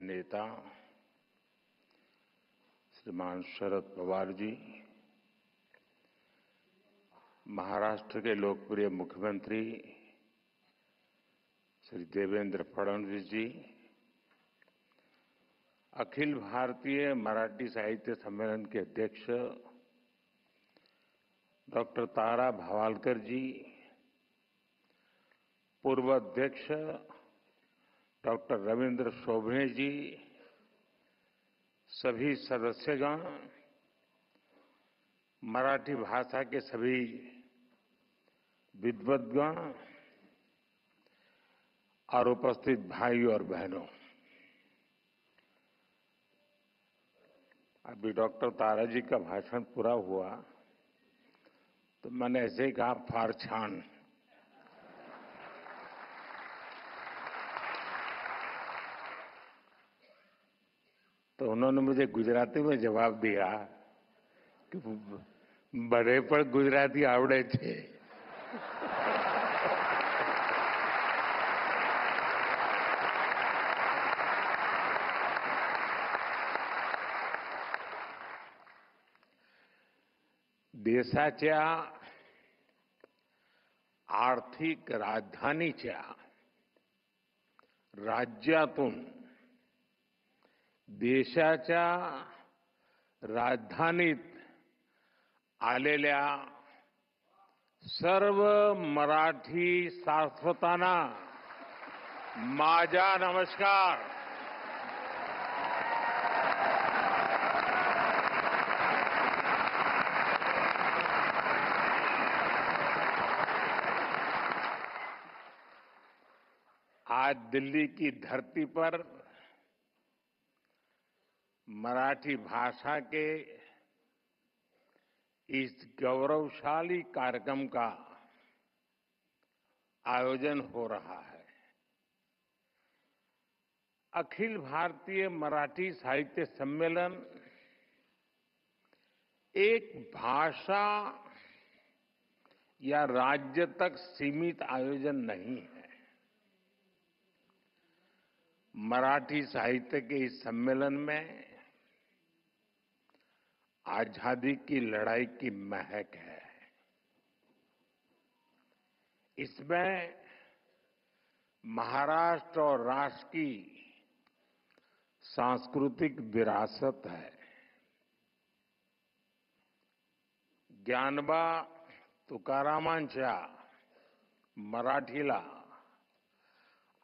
नेता श्रीमान शरद पवार जी, महाराष्ट्र के लोकप्रिय मुख्यमंत्री श्री देवेंद्र फडणवीस जी, अखिल भारतीय मराठी साहित्य सम्मेलन के अध्यक्ष डॉक्टर तारा भवालकर जी, पूर्व अध्यक्ष डॉक्टर रविंद्र शोभने जी, सभी सदस्यगण, मराठी भाषा के सभी विद्वद्गण और उपस्थित भाई और बहनों, अभी डॉक्टर तारा जी का भाषण पूरा हुआ तो मैंने ऐसे ही कहा फार छान। तो उन्होंने मुझे गुजराती में जवाब दिया कि बड़े पर गुजराती आवड़े थे। देशाच्या आर्थिक राजधानीच्या राज्यातून देशाच्या राजधानीत आलेल्या सर्व मराठी शाश्वतांना माझा नमस्कार। आज दिल्ली की धरती पर मराठी भाषा के इस गौरवशाली कार्यक्रम का आयोजन हो रहा है। अखिल भारतीय मराठी साहित्य सम्मेलन एक भाषा या राज्य तक सीमित आयोजन नहीं है। मराठी साहित्य के इस सम्मेलन में आजादी की लड़ाई की महक है। इसमें महाराष्ट्र और राष्ट्र की सांस्कृतिक विरासत है। ज्ञानबा तुकारामांच्या मराठीला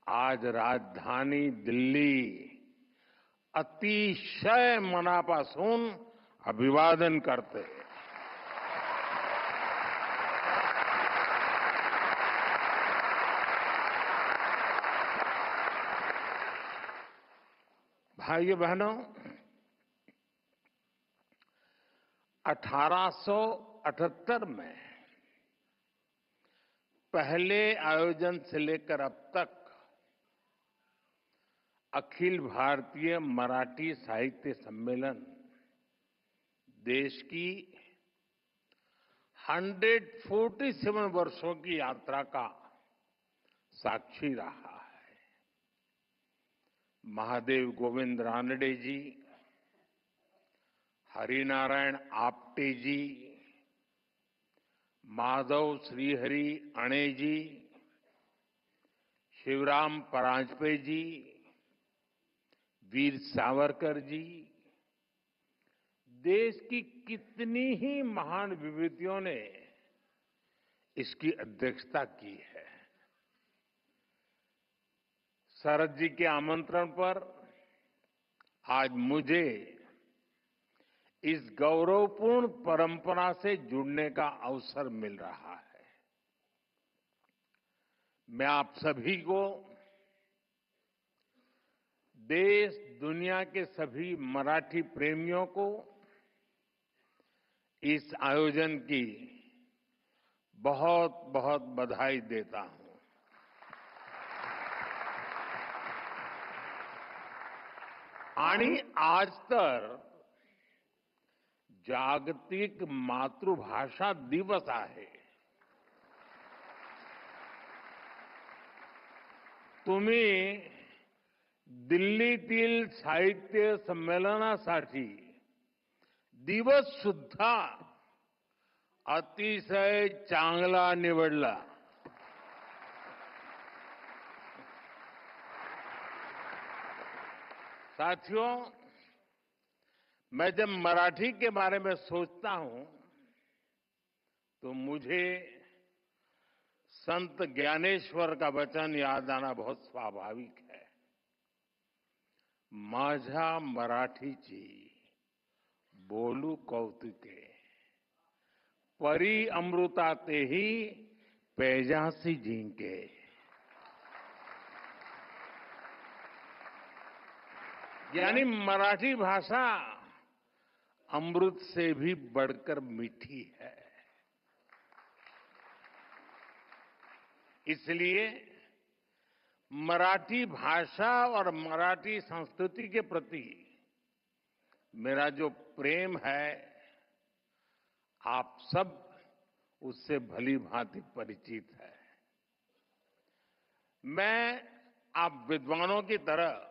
आज राजधानी दिल्ली अतिशय मनापासून अभिवादन करते हैं। भाइयों बहनों, 1878 में पहले आयोजन से लेकर अब तक अखिल भारतीय मराठी साहित्य सम्मेलन देश की 147 वर्षों की यात्रा का साक्षी रहा है। महादेव गोविंद रानडे जी, हरिनारायण आप्टे जी, माधव श्रीहरि अणे जी, शिवराम परांजपे जी, वीर सावरकर जी, देश की कितनी ही महान विभूतियों ने इसकी अध्यक्षता की है। शरद जी के आमंत्रण पर आज मुझे इस गौरवपूर्ण परंपरा से जुड़ने का अवसर मिल रहा है। मैं आप सभी को, देश दुनिया के सभी मराठी प्रेमियों को इस आयोजन की बहुत बहुत बधाई देता हूं। आणि आज तर जागतिक मातृभाषा दिवस आहे। तुम्ही दिल्लीतील साहित्य संमेलनासाठी दिवस सुद्धा अतिशय चांगला निवडला. साथियों, मैं जब मराठी के बारे में सोचता हूं तो मुझे संत ज्ञानेश्वर का वचन याद आना बहुत स्वाभाविक है. माझ्या मराठीची बोलू कौतुके, परी अमृता तेही पैजासी जिंके. यानी मराठी भाषा अमृत से भी बढ़कर मीठी है. इसलिए मराठी भाषा और मराठी संस्कृति के प्रति मेरा जो प्रेम है, आप सब उससे भली भांति परिचित है. मैं आप विद्वानों की तरह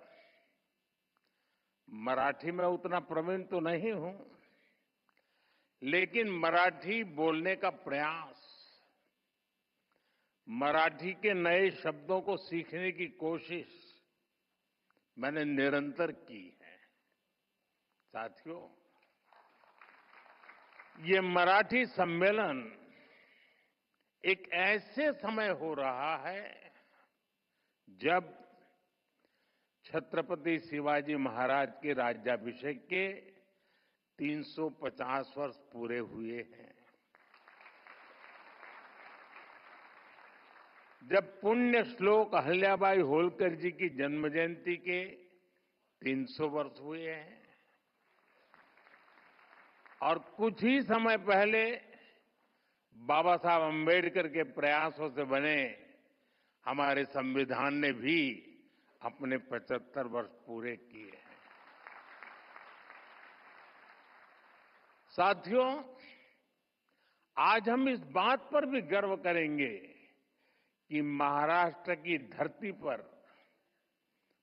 मराठी में उतना प्रवीण तो नहीं हूं, लेकिन मराठी बोलने का प्रयास, मराठी के नए शब्दों को सीखने की कोशिश मैंने निरंतर की है. साथियों, ये मराठी सम्मेलन एक ऐसे समय हो रहा है जब छत्रपति शिवाजी महाराज के राज्याभिषेक के 350 वर्ष पूरे हुए हैं. जब पुण्य श्लोक अहिल्याबाई होलकर जी की जन्म जयंती के 300 वर्ष हुए हैं और कुछ ही समय पहले बाबा साहब अम्बेडकर के प्रयासों से बने हमारे संविधान ने भी अपने 75 वर्ष पूरे किए हैं. साथियों, आज हम इस बात पर भी गर्व करेंगे कि महाराष्ट्र की धरती पर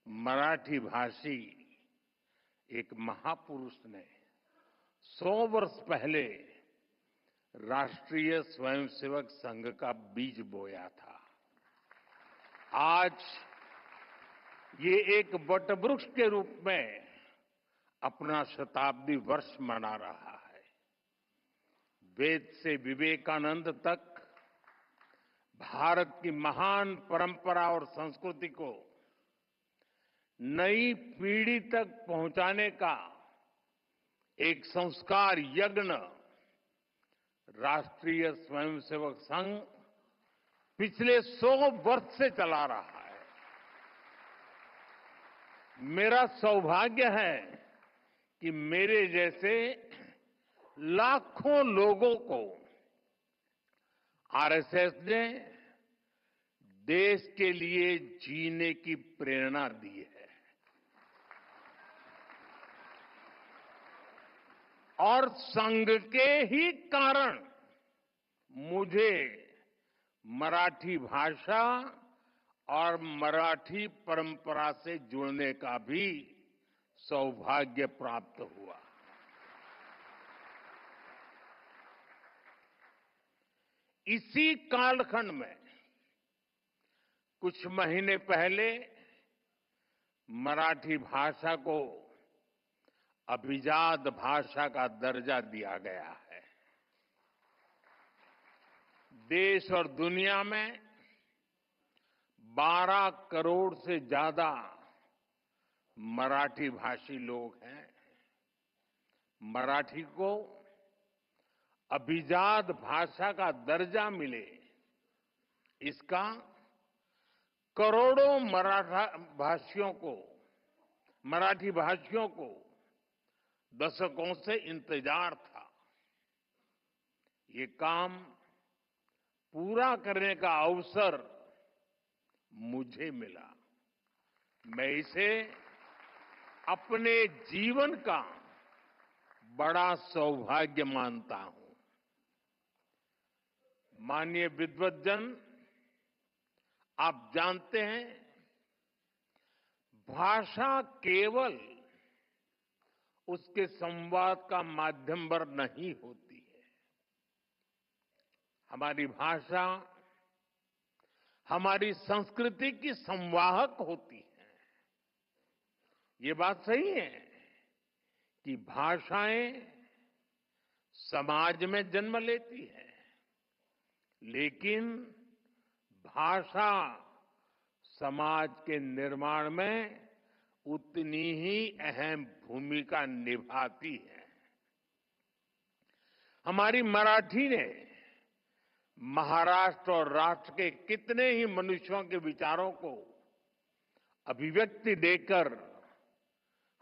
मराठी भाषी एक महापुरुष ने 100 वर्ष पहले राष्ट्रीय स्वयंसेवक संघ का बीज बोया था. आज ये एक वटवृक्ष के रूप में अपना शताब्दी वर्ष मना रहा है. वेद से विवेकानंद तक भारत की महान परंपरा और संस्कृति को नई पीढ़ी तक पहुंचाने का एक संस्कार यज्ञ राष्ट्रीय स्वयंसेवक संघ पिछले 100 वर्ष से चला रहा है. मेरा सौभाग्य है कि मेरे जैसे लाखों लोगों को आरएसएस ने देश के लिए जीने की प्रेरणा दी है और संघ के ही कारण मुझे मराठी भाषा और मराठी परंपरा से जुड़ने का भी सौभाग्य प्राप्त हुआ. इसी कालखंड में कुछ महीने पहले मराठी भाषा को अभिजात भाषा का दर्जा दिया गया है. देश और दुनिया में 12 करोड़ से ज्यादा मराठी भाषी लोग हैं. मराठी को अभिजात भाषा का दर्जा मिले, इसका करोड़ों मराठी भाषियों को दशकों से इंतजार था. ये काम पूरा करने का अवसर मुझे मिला. मैं इसे अपने जीवन का बड़ा सौभाग्य मानता हूं. माननीय विद्वद्जन, आप जानते हैं भाषा केवल उसके संवाद का माध्यम पर नहीं होती है। हमारी भाषा हमारी संस्कृति की संवाहक होती है। ये बात सही है कि भाषाएं समाज में जन्म लेती है, लेकिन भाषा समाज के निर्माण में उतनी ही अहम भूमिका निभाती है। हमारी मराठी ने महाराष्ट्र और राष्ट्र के कितने ही मनुष्यों के विचारों को अभिव्यक्ति देकर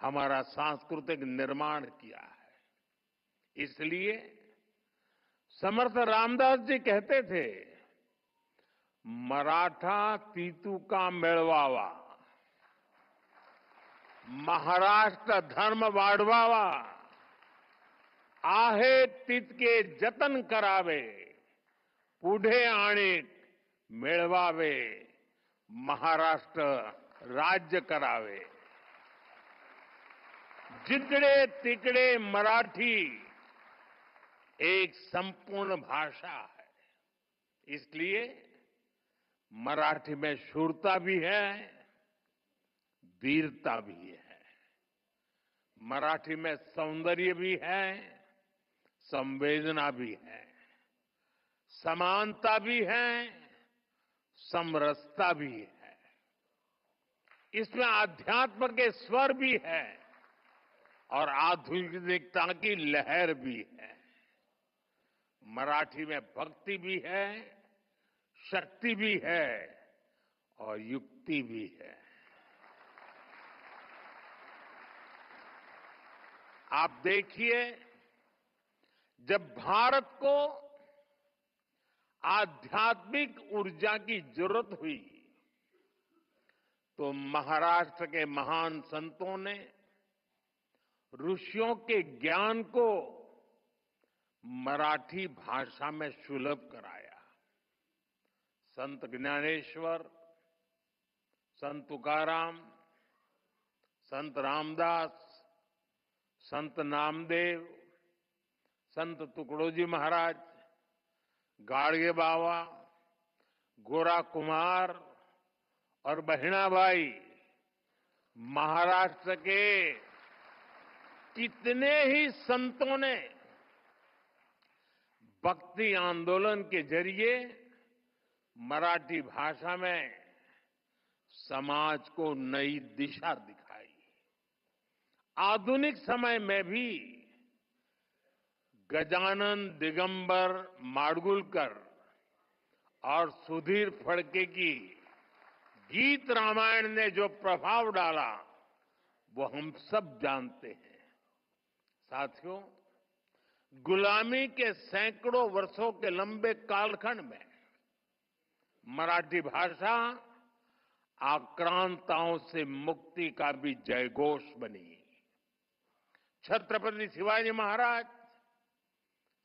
हमारा सांस्कृतिक निर्माण किया है। इसलिए समर्थ रामदास जी कहते थे, मराठा तीतू का मेळवावा, महाराष्ट्र धर्म वाढवावा, आहे तितके जतन करावे, पुढे आणीक मिळवावे, महाराष्ट्र राज्य करावे। जिकडे तिकडे मराठी एक संपूर्ण भाषा है। इसलिए मराठी में शूरता भी है, वीरता भी है। मराठी में सौंदर्य भी है, संवेदना भी है, समानता भी है, समरसता भी है। इसमें आध्यात्म के स्वर भी है और आधुनिकता की लहर भी है। मराठी में भक्ति भी है, शक्ति भी है और युक्ति भी है। आप देखिए, जब भारत को आध्यात्मिक ऊर्जा की जरूरत हुई तो महाराष्ट्र के महान संतों ने ऋषियों के ज्ञान को मराठी भाषा में सुलभ कराया। संत ज्ञानेश्वर, संत तुकाराम, संत रामदास, संत नामदेव, संत तुकडोजी महाराज, गाडगे बाबा, गोरा कुमार और बहिणाबाई महाराष्ट्र के कितने ही संतों ने भक्ति आंदोलन के जरिए मराठी भाषा में समाज को नई दिशा दिखाई। आधुनिक समय में भी गजानन दिगंबर माडगुलकर और सुधीर फड़के की गीत रामायण ने जो प्रभाव डाला वो हम सब जानते हैं। साथियों, गुलामी के सैकड़ों वर्षों के लंबे कालखंड में मराठी भाषा आक्रांताओं से मुक्ति का भी जयघोष बनी। छत्रपति शिवाजी महाराज,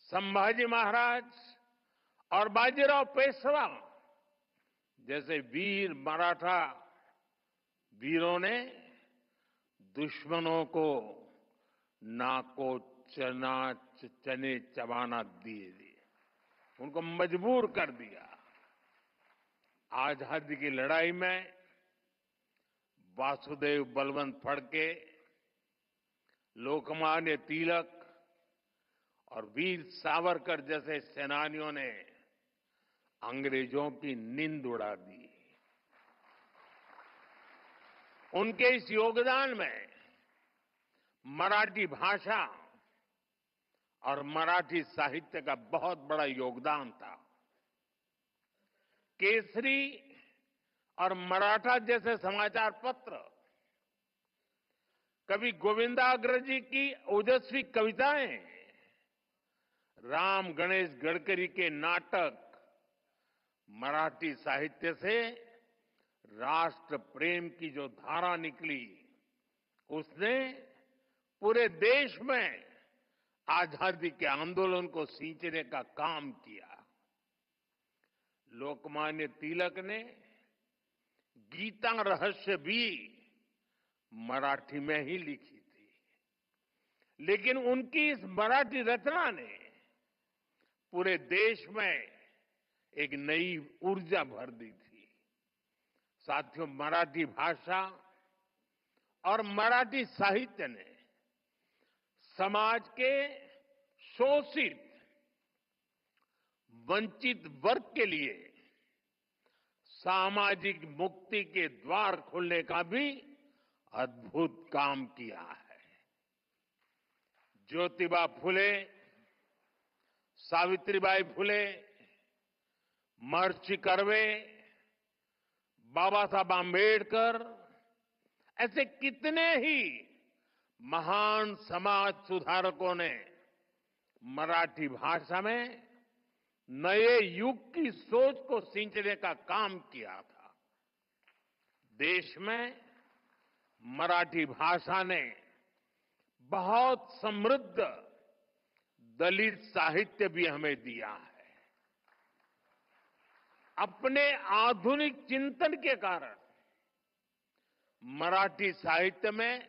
संभाजी महाराज और बाजीराव पेशवा जैसे वीर मराठा वीरों ने दुश्मनों को नाको चने चबाना दिए, उनको मजबूर कर दिया। आजादी की लड़ाई में वासुदेव बलवंत फड़के, लोकमान्य तिलक और वीर सावरकर जैसे सेनानियों ने अंग्रेजों की नींद उड़ा दी। उनके इस योगदान में मराठी भाषा और मराठी साहित्य का बहुत बड़ा योगदान था। केसरी और मराठा जैसे समाचार पत्र, कवि गोविंदाग्रजी की ओजस्वी कविताएं, राम गणेश गडकरी के नाटक मराठी साहित्य से राष्ट्र प्रेम की जो धारा निकली, उसने पूरे देश में आजादी के आंदोलन को सींचने का काम किया। लोकमान्य तिलक ने गीता रहस्य भी मराठी में ही लिखी थी, लेकिन उनकी इस मराठी रचना ने पूरे देश में एक नई ऊर्जा भर दी थी। साथियों, मराठी भाषा और मराठी साहित्य ने समाज के शोषित, वंचित वर्ग के लिए सामाजिक मुक्ति के द्वार खोलने का भी अद्भुत काम किया है। ज्योतिबा फुले, सावित्रीबाई फुले, महर्षि कर्वे, बाबा साहब आंबेडकर, ऐसे कितने ही महान समाज सुधारकों ने मराठी भाषा में नए युग की सोच को सिंचने का काम किया था। देश में मराठी भाषा ने बहुत समृद्ध दलित साहित्य भी हमें दिया है। अपने आधुनिक चिंतन के कारण मराठी साहित्य में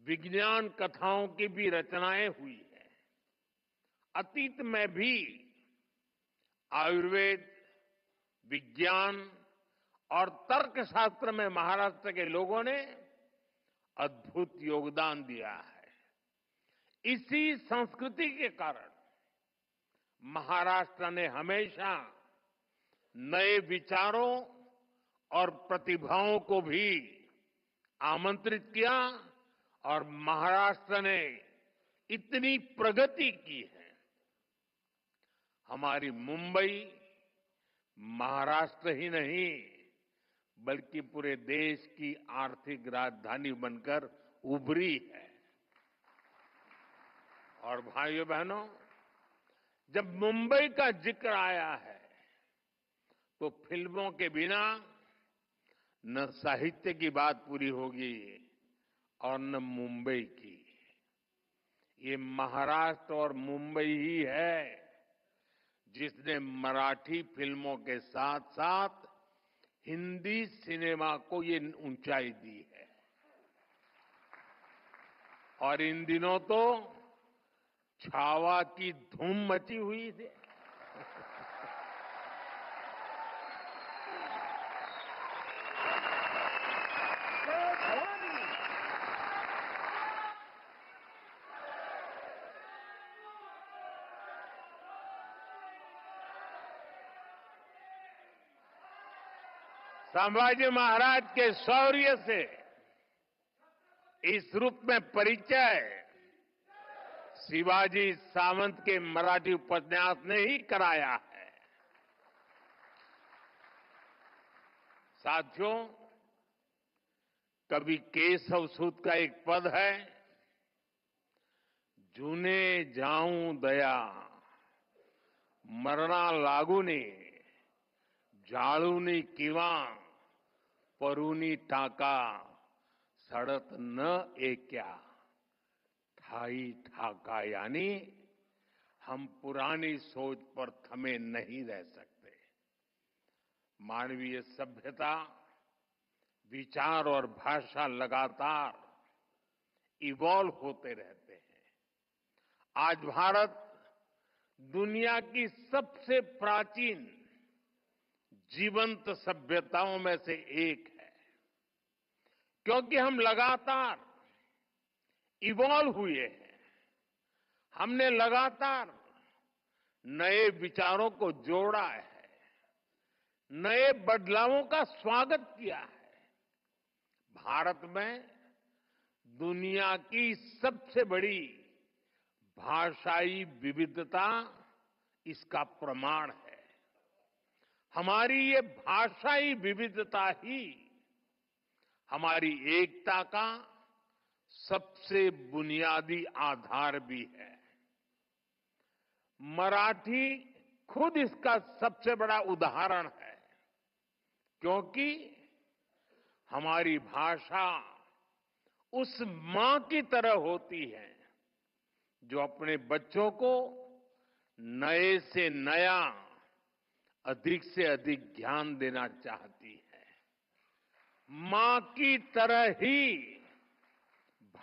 विज्ञान कथाओं की भी रचनाएं हुई है। अतीत में भी आयुर्वेद, विज्ञान और तर्कशास्त्र में महाराष्ट्र के लोगों ने अद्भुत योगदान दिया है। इसी संस्कृति के कारण महाराष्ट्र ने हमेशा नए विचारों और प्रतिभाओं को भी आमंत्रित किया और महाराष्ट्र ने इतनी प्रगति की है। हमारी मुंबई महाराष्ट्र ही नहीं बल्कि पूरे देश की आर्थिक राजधानी बनकर उभरी है। और भाइयों बहनों, जब मुंबई का जिक्र आया है तो फिल्मों के बिना न साहित्य की बात पूरी होगी और न मुंबई की। ये महाराष्ट्र और मुंबई ही है जिसने मराठी फिल्मों के साथ साथ हिंदी सिनेमा को ये ऊंचाई दी है। और इन दिनों तो छावा की धूम मची हुई थी। संभाजी महाराज के शौर्य से इस रूप में परिचय शिवाजी सावंत के मराठी उपन्यास ने ही कराया है। साथियों, कवि केशव सूत का एक पद है, जूने जाऊं दया मरना लागूनी जाळूनी किंवा परूनी टाका सड़त न एक्या ठाई ठाका। यानी हम पुरानी सोच पर थमे नहीं रह सकते। मानवीय सभ्यता, विचार और भाषा लगातार इवॉल्व होते रहते हैं। आज भारत दुनिया की सबसे प्राचीन जीवंत सभ्यताओं में से एक है, क्योंकि हम लगातार इवॉल्व हुए हैं। हमने लगातार नए विचारों को जोड़ा है, नए बदलावों का स्वागत किया है। भारत में दुनिया की सबसे बड़ी भाषाई विविधता इसका प्रमाण है। हमारी ये भाषाई विविधता ही हमारी एकता का सबसे बुनियादी आधार भी है। मराठी खुद इसका सबसे बड़ा उदाहरण है, क्योंकि हमारी भाषा उस मां की तरह होती है जो अपने बच्चों को नए से नया, अधिक से अधिक ज्ञान देना चाहती है। मां की तरह ही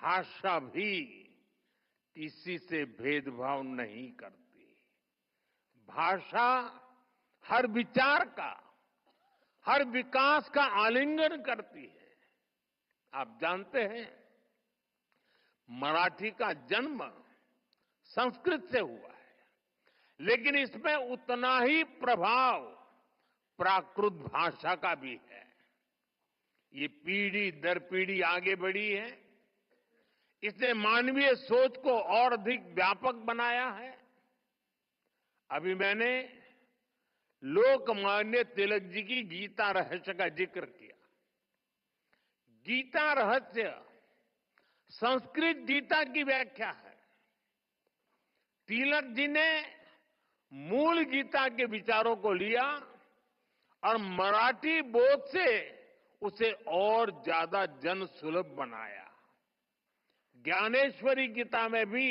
भाषा भी किसी से भेदभाव नहीं करती। भाषा हर विचार का, हर विकास का आलिंगन करती है। आप जानते हैं, मराठी का जन्म संस्कृत से हुआ है, लेकिन इसमें उतना ही प्रभाव प्राकृत भाषा का भी है। ये पीढ़ी दर पीढ़ी आगे बढ़ी है। इसने मानवीय सोच को और अधिक व्यापक बनाया है। अभी मैंने लोकमान्य तिलक जी की गीता रहस्य का जिक्र किया। गीता रहस्य संस्कृत गीता की व्याख्या है। तिलक जी ने मूल गीता के विचारों को लिया और मराठी बोध से उसे और ज्यादा जन सुलभ बनाया। ज्ञानेश्वरी गीता में भी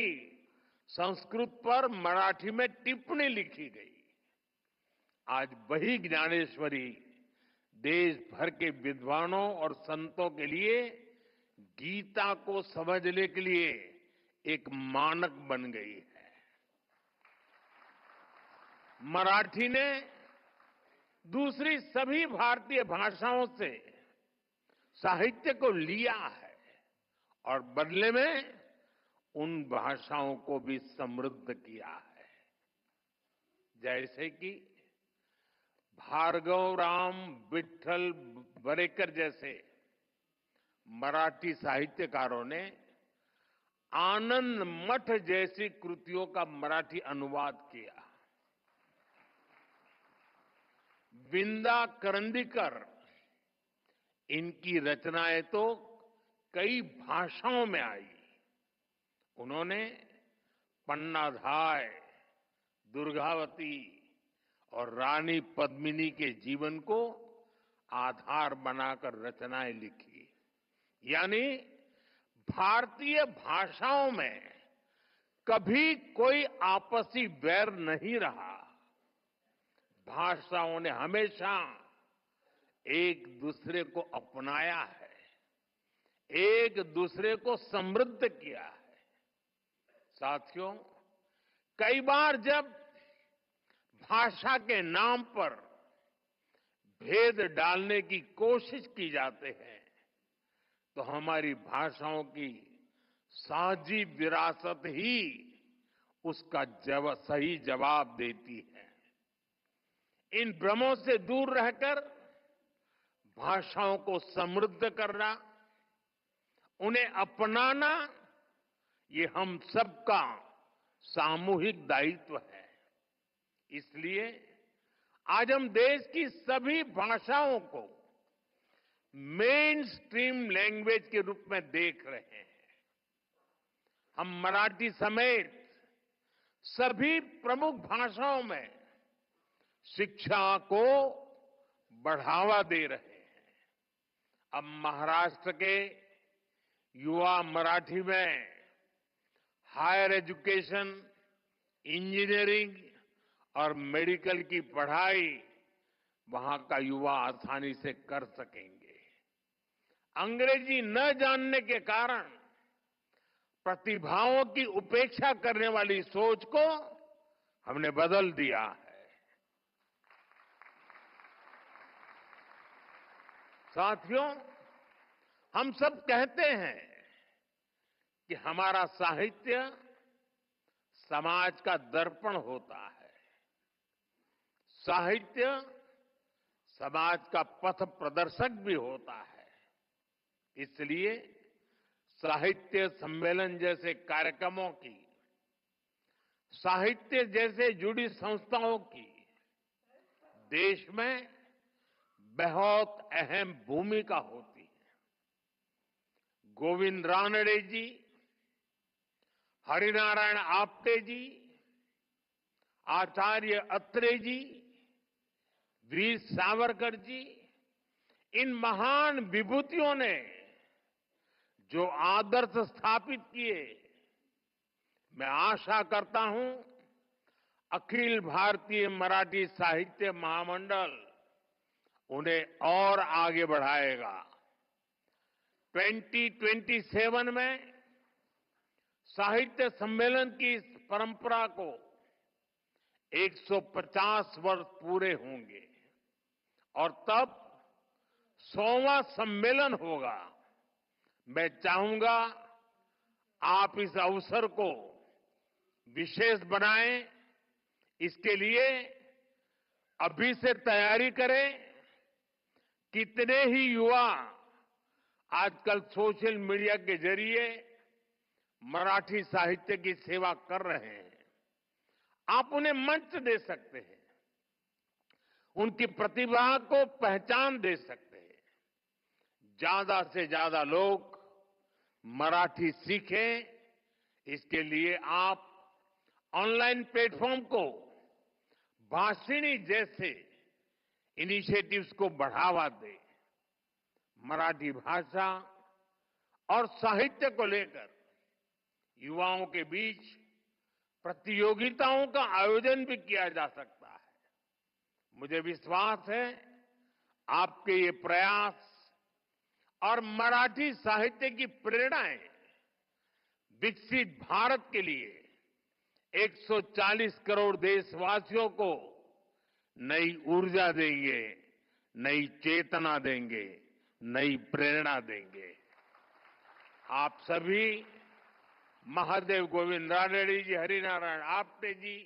संस्कृत पर मराठी में टिप्पणी लिखी गई। आज वही ज्ञानेश्वरी देश भर के विद्वानों और संतों के लिए गीता को समझने के लिए एक मानक बन गई है। मराठी ने दूसरी सभी भारतीय भाषाओं से साहित्य को लिया है और बदले में उन भाषाओं को भी समृद्ध किया है। जैसे कि भार्गव राम विट्ठल बरेकर जैसे मराठी साहित्यकारों ने आनंद मठ जैसी कृतियों का मराठी अनुवाद किया। विंदा करंदीकर, इनकी रचनाएं तो कई भाषाओं में आई। उन्होंने पन्नाधाय, दुर्गावती और रानी पद्मिनी के जीवन को आधार बनाकर रचनाएं लिखी। यानी भारतीय भाषाओं में कभी कोई आपसी वैर नहीं रहा। भाषाओं ने हमेशा एक दूसरे को अपनाया है, एक दूसरे को समृद्ध किया है। साथियों, कई बार जब भाषा के नाम पर भेद डालने की कोशिश की जाती है, तो हमारी भाषाओं की साझी विरासत ही उसका सही जवाब देती है। इन भ्रमों से दूर रहकर भाषाओं को समृद्ध करना, उन्हें अपनाना, ये हम सबका सामूहिक दायित्व है। इसलिए आज हम देश की सभी भाषाओं को मेन स्ट्रीम लैंग्वेज के रूप में देख रहे हैं। हम मराठी समेत सभी प्रमुख भाषाओं में शिक्षा को बढ़ावा दे रहे हैं। अब महाराष्ट्र के युवा मराठी में हायर एजुकेशन, इंजीनियरिंग और मेडिकल की पढ़ाई वहां का युवा आसानी से कर सकेंगे। अंग्रेजी न जानने के कारण प्रतिभाओं की उपेक्षा करने वाली सोच को हमने बदल दिया है। साथियों, हम सब कहते हैं कि हमारा साहित्य समाज का दर्पण होता है। साहित्य समाज का पथ प्रदर्शक भी होता है। इसलिए साहित्य सम्मेलन जैसे कार्यक्रमों की, साहित्य जैसे जुड़ी संस्थाओं की देश में बहुत अहम भूमिका होती है। गोविंद रानडे जी, हरिनारायण आप्टे जी, आचार्य अत्रे जी, वीर सावरकर जी, इन महान विभूतियों ने जो आदर्श स्थापित किए, मैं आशा करता हूं अखिल भारतीय मराठी साहित्य महामंडल उन्हें और आगे बढ़ाएगा। 2027 में साहित्य सम्मेलन की इस परंपरा को 150 वर्ष पूरे होंगे और तब 100वां सम्मेलन होगा। मैं चाहूंगा आप इस अवसर को विशेष बनाएं। इसके लिए अभी से तैयारी करें। कितने ही युवा आजकल सोशल मीडिया के जरिए मराठी साहित्य की सेवा कर रहे हैं। आप उन्हें मंच दे सकते हैं, उनकी प्रतिभा को पहचान दे सकते हैं। ज्यादा से ज्यादा लोग मराठी सीखें, इसके लिए आप ऑनलाइन प्लेटफॉर्म को भाषिणी जैसे इनिशिएटिव्स को बढ़ावा दें। मराठी भाषा और साहित्य को लेकर युवाओं के बीच प्रतियोगिताओं का आयोजन भी किया जा सकता है। मुझे विश्वास है आपके ये प्रयास और मराठी साहित्य की प्रेरणाएं विकसित भारत के लिए 140 करोड़ देशवासियों को नई ऊर्जा देंगे, नई चेतना देंगे, नई प्रेरणा देंगे। आप सभी महादेव गोविंद रानड़े जी, हरिनारायण आप्टे जी,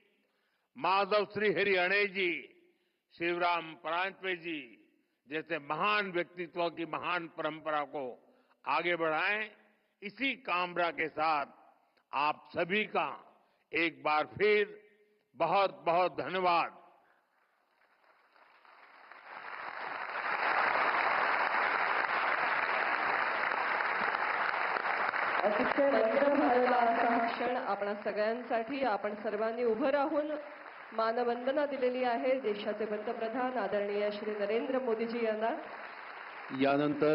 माधव श्री हरि अणे जी, शिवराम परांजपे जी जैसे महान व्यक्तित्वों की महान परंपरा को आगे बढ़ाएं। इसी कामना के साथ आप सभी का एक बार फिर बहुत बहुत धन्यवाद। अतिशय रंग भरला असा हा क्षण आपणा सगळ्यांसाठी आपण सर्वांनी उभं राहून मानवंदना दिलेली आहे देशाचे पंतप्रधान आदरणीय श्री नरेंद्र मोदीजी यांना। यानंतर